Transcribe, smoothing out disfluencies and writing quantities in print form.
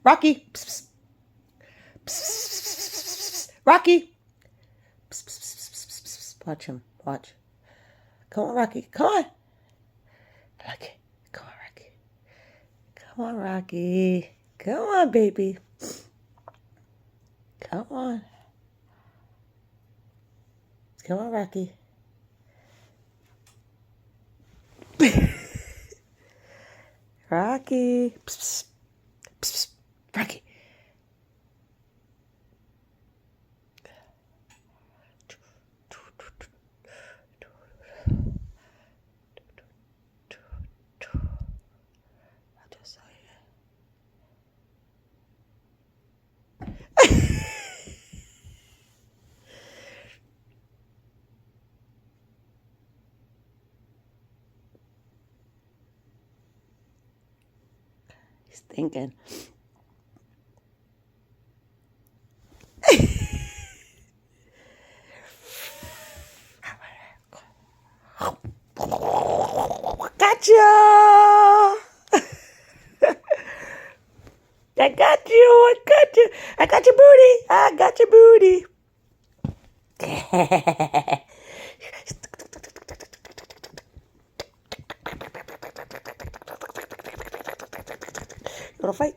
Rocky. Psst, psst, psst, Rocky. Psst, psst, psst, psst, psst. Watch him. Watch. Come on, Rocky. Come on. Rocky. Come on, Rocky. Come on, Rocky. Come on, baby. Come on. Come on, Rocky. Rocky. Psst, psst, psst. Rocky. I just saw you. He's thinking. Gotcha! I got you! I got you! I got your booty! I got your booty! You wanna fight?